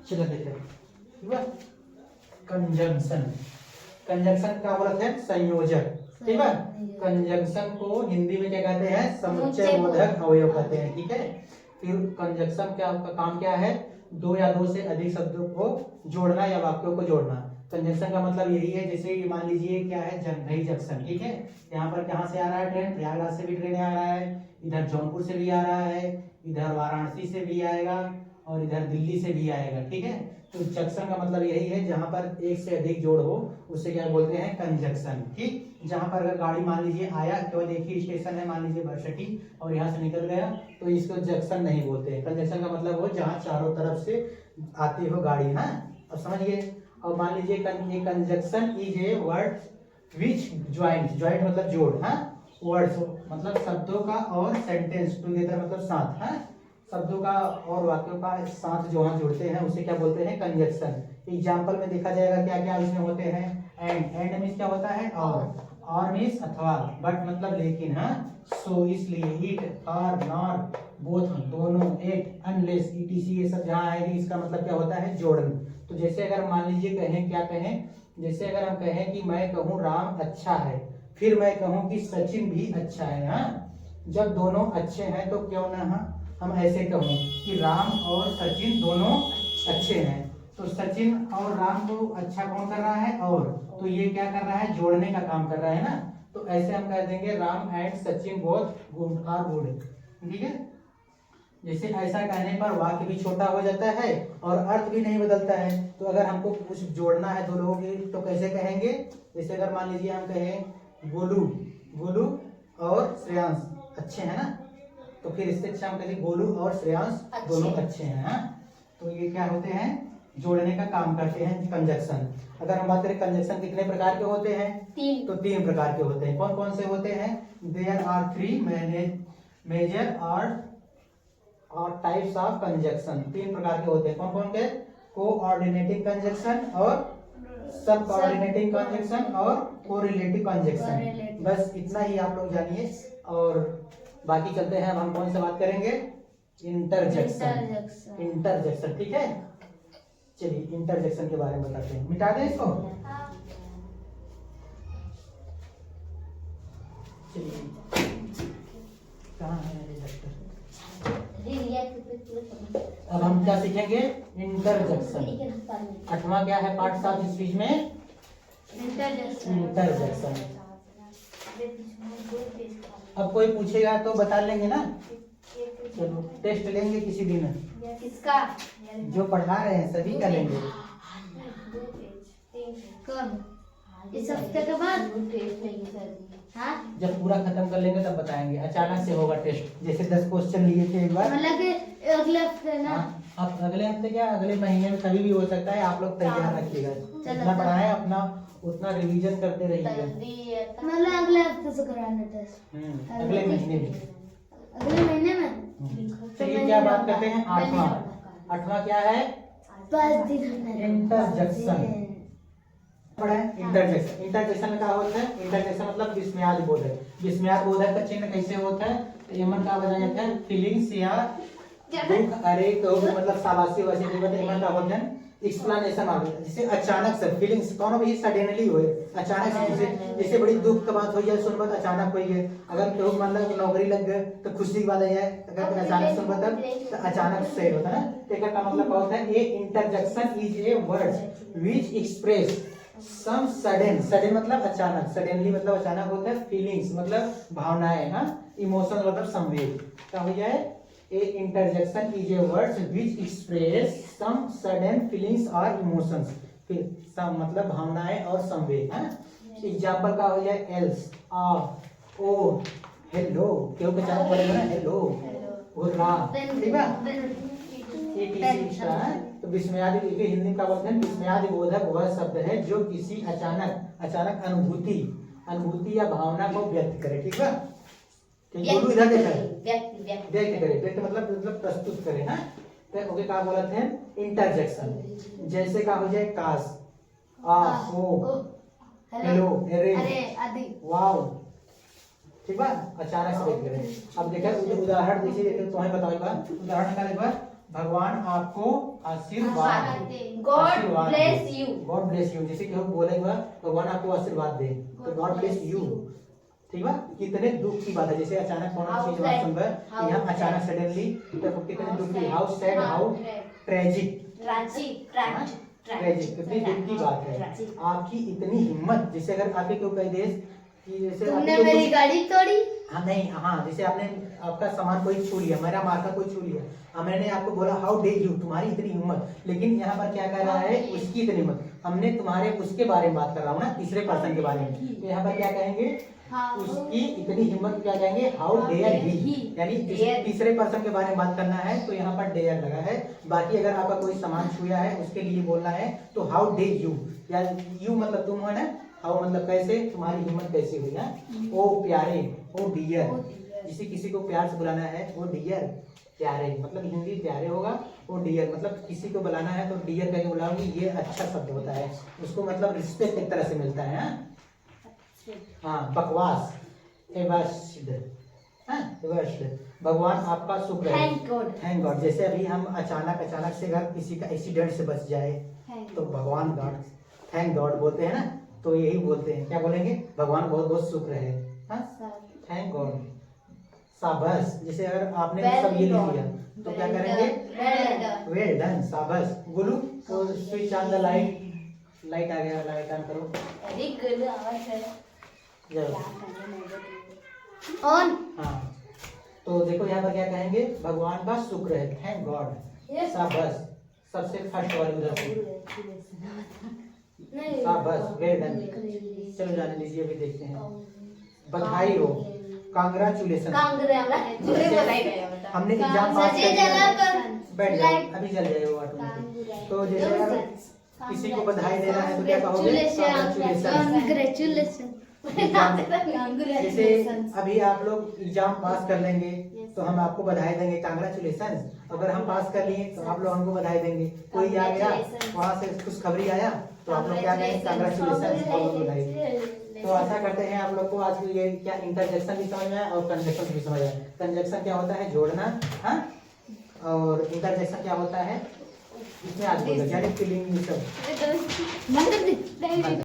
चलो देखते हैं, ठीक है। कंजंक्शन, कंजंक्शन का अर्थ है संयोजक, ठीक है। कंजंक्शन को हिंदी में क्या कहते हैं, समुच्चय बोधक अवयव कहते हैं, ठीक है। फिर कंजंक्शन क्या का काम क्या है, दो या दो से अधिक शब्दों को जोड़ना या वाक्यों को जोड़ना। कंजंक्शन का मतलब यही है, जैसे मान लीजिए क्या है, जंघई जंक्शन, ठीक है। यहाँ पर कहाँ से आ रहा है ट्रेन, प्रयागराज से भी ट्रेन आ रहा है, इधर जौनपुर से भी आ रहा है, इधर वाराणसी से भी आएगा और इधर दिल्ली से भी आएगा, ठीक है। तो जंक्शन का मतलब यही है, जहां पर एक से अधिक जोड़ हो उसे क्या बोलते हैं, कंजंक्शन, ठीक। जहां पर अगर गाड़ी मान लीजिए आया, केवल एक ही स्टेशन है, मान लीजिए बरसठी, और यहाँ से निकल गया, तो इसको जंक्शन नहीं बोलते हैं। कंजंक्शन का मतलब हो जहाँ चारों तरफ से आती हो गाड़ी, हाँ, अब समझिए। और मान लीजिए conjunction is a word which joint, joint मतलब जोड़, हाँ, वर्ड्स मतलब शब्दों का और सेंटेंस टुगेदर मतलब साथ, हाँ, शब्दों का और वाक्यों का साथ जो हम जोड़ते हैं उसे क्या बोलते हैं, कंजंक्शन। एग्जाम्पल में देखा जाएगा क्या क्या इसमें होते हैं, एंड मीन्स क्या होता है, और मीन्स अथवा, बट मतलब लेकिन, हाँ, सो इसलिए, इट, और, नॉर, बोथ दोनों, एट, अनलेस, ईटीसी, ये सब जहाँ आएगी इसका मतलब क्या होता है, जोड़न। तो जैसे अगर मान लीजिए कहें, क्या कहें, जैसे अगर हम कहें कि मैं कहूँ राम अच्छा है, फिर मैं कहूँ कि सचिन भी अच्छा है, हाँ, जब दोनों अच्छे हैं तो क्यों ना हम ऐसे कहूँ कि राम और सचिन दोनों अच्छे हैं। तो सचिन और राम को अच्छा कौन कर रहा है, और, तो ये क्या कर रहा है, जोड़ने का काम कर रहा है ना। तो ऐसे हम कह देंगे Ram and Sachin both good are good, ठीक है। जैसे ऐसा कहने पर वाक्य भी छोटा हो जाता है और अर्थ भी नहीं बदलता है। तो अगर हमको कुछ जोड़ना है दो लोगों की तो कैसे कहेंगे, जैसे अगर मान लीजिए हम कहें गोलू, गोलू और श्रेयांश अच्छे हैं ना, तो फिर इससे अच्छा हम कहेंगे गोलू और श्रेयांश दोनों अच्छे हैं, हाँ? तो ये क्या होते हैं, जोड़ने का काम करते हैं कंजंक्शन। अगर हम बात करें कंजंक्शन कितने प्रकार के होते हैं, तो 3 प्रकार के होते हैं। कौन कौन से होते हैं, देयर आर 3 मेजर और टाइप्स ऑफ कंजंक्शन। 3 प्रकार के होते हैं, कौन कौन के, कोऑर्डिनेटिंग कंजंक्शन और सब कोऑर्डिनेटिंग कंजंक्शन और कोरिलेटिव कंजंक्शन। बस इतना ही आप लोग जानिए, और बाकी चलते हैं। अब हम कौन से बात करेंगे, इंटरजेक्शन, इंटरजेक्शन, ठीक है। चलिए इंटरजेक्शन के बारे में बताते हैं, मिटा दें इसको। चलिए कहाँ है रिजेक्टर। अब हम क्या सीखेंगे, इंटरजेक्शन। 8वां क्या है पार्ट साथ इस चीज में, इंटरजेक्शन। अब कोई पूछेगा तो बता लेंगे ना, चलो टेस्ट लेंगे किसी दिन, किसका, जो पढ़ा रहे हैं सभी का लेंगे। कब, इस हफ्ते के बाद, हाँ, जब पूरा खत्म कर लेंगे तब बताएंगे। अचानक से होगा टेस्ट, जैसे 10 क्वेश्चन लिए थे एक बार, मतलब कि अगले हफ्ते ना, अब अगले हफ्ते क्या, अगले महीने में कभी भी हो सकता है। आप लोग तैयार रखिएगा, जितना पढ़ाए अपना उतना रिवीजन करते रहिएगा। मतलब अगले हफ्ते से कराना टेस्ट, अगले महीने में, अगले महीने में। चलिए क्या बात करते हैं, 8वां क्या है, इंटरजेक्शन। इंटरजेक्शन, इंटरजेक्शन का होता है, इंटरजेक्शन मतलब विस्मयाद बोधक। विस्मयाद बोधक का चिन्ह कैसे होता है, तो एमन का बजाय जाता है फीलिंग्स या दुख, अरे तो मतलब शाबाशी वैसे एमन का होता है एक्सप्लेनेशन आ गया। जैसे अचानक से फीलिंग्स कौन भी सडनली हुए, अचानक से, जैसे बड़ी दुख का बात हो जाए, सुनबत अचानक हुई है। अगर तो मतलब नौकरी लग गए तो खुशी की बात है, अगर अचानक सुनबत तो अचानक से होता है ना। तो का मतलब होता है, a interjection is a word which express some sudden, sudden मतलब अचानक, सडनली मतलब अचानक होता है, फीलिंग्स मतलब भावनाएं, हाँ, इमोशन मतलब संवेग। क्या हो जाए, a interjection is a word which express some sudden feelings और इमोशंस। फिर सम मतलब भावनाएं और संवेग, हाँ। एग्जांपल का हो जाए, एल्स, ऑफ, ओ, हेलो, क्यों अचानक बोलेगा ना, हेलो, हुर्रा, ठीक है। तो विस्मयादि हिंदी का बोलते हैं, विस्मयादि बोधक वह शब्द है जो किसी अचानक अनुभूति या भावना को व्यक्त करे, ठीक है। बोलू इधर देखा है, व्यक्त करे, व्यक्त मतलब प्रस्तुत करे, हाँ। तो ओके का बोलते हैं इंटरजेक्शन। जैसे का हो जाए, काश, आ, ओ, हेलो, अरे, वाव, ठीक है, अचानक से व्यक्त करे। अब देखा उदाहरण देखिए, तो हमें बताओ, उदाहरण का देखो, भगवान आपको आशीर्वाद गॉड आशीर्वाद bless they. You. God bless you, जैसे कि हम बोलेगा भगवान आपको आशीर्वाद दे, तो गॉड ब्लेस यू। ठीक है, कितने दुख की बात है, जैसे अचानक कौन सी चीज सुन रहे हैं यहाँ अचानक सडनली, तो कितने दुख की, how sad, how tragic, tragic, कितनी दुख की बात है। आपकी इतनी हिम्मत, जैसे अगर आपके कोई कह दे कि जैसे तुमने आपके मेरी कुछ- गाड़ी तोड़ी। हाँ नहीं, हाँ जैसे आपने आपका सामान कोई छू लिया, मेरा मार्का कोई छू लिया, मैंने आपको बोला हाउ डे यू, तुम्हारी इतनी हिम्मत, लेकिन यहाँ पर क्या कह रहा है, उसकी इतनी हिम्मत, हमने तुम्हारे उसके बारे में बात कर रहा हूँ ना, तीसरे पर्सन के बारे में, तो यहाँ पर क्या कहेंगे, उसकी इतनी हिम्मत, क्या कहेंगे, हाउ डेयर ही, यानी तीसरे पर्सन के बारे में बात करना है तो यहाँ पर डेयर लगा है। बाकी अगर आपका कोई सामान छुआ है उसके लिए बोलना है तो हाउ डे यू, या यू मतलब तुम हो ना, हाउ मतलब कैसे, तुम्हारी हिम्मत कैसे हुई है। ओ प्यारे, ओ डियर, जिसे किसी को प्यार से बुलाना है वो डियर, प्यारे मतलब हिंदी प्यारे होगा, वो डियर मतलब किसी को बुलाना है तो डियर करके बुलाओगे, ये अच्छा शब्द होता है, उसको मतलब रिस्पेक्ट एक तरह से मिलता है। हाँ बकवास, एवश्ड, भगवान आपका शुक्र है, थैंक गॉड। Thank God. जैसे अभी हम अचानक से अगर किसी का एक्सीडेंट से बच जाए तो भगवान गॉड, थैंक गॉड बोलते हैं ना, तो यही बोलते हैं, क्या बोलेंगे, भगवान बहुत बहुत शुक्र है, थैंक गॉड। शाबाश, जैसे अगर आपने सब ये लिख लिया तो क्या करेंगे, वेल डन, शाबाश। गुलू, तो switch on the light, light आ गया, लाइट ऑन करो। ऑन। हाँ, तो देखो यहाँ पर क्या कहेंगे, भगवान का शुक्र है, थैंक गॉड, शाबाश। सबसे फर्स्ट वाली उधर से, शाबाश, वेल डन। चलो जाने दीजिए, अभी देखते हैं। बधाई हो, कांग्रेचुलेशन। हमने एग्जाम पास कर लिया, बैठ जाओ, अभी चल जाएगा ऑटोमेटिक। तो जैसे अगर किसी को बधाई देना है तो क्या कहोगे, कांग्रेचुलेशन। जैसे अभी आप लोग एग्जाम पास कर लेंगे तो हम आपको बधाई देंगे, कांग्रेचुलेशन। अगर हम पास कर लिए तो आप लोग हमको बधाई देंगे। कोई आ गया वहाँ से खुशखबरी आया तो आप लोग क्या कहेंगे, कांग्रेचुलेशन, बहुत बहुत बधाई। तो आशा करते हैं आप लोग को आज की ये क्या इंटरजेक्शन भी समझ में आया और कंजक्शन भी समझ आया। कंजक्शन क्या होता है, जोड़ना, हाँ, और इंटरजेक्शन क्या होता है, इसमें आज बोल यानी फिलिंग, सब।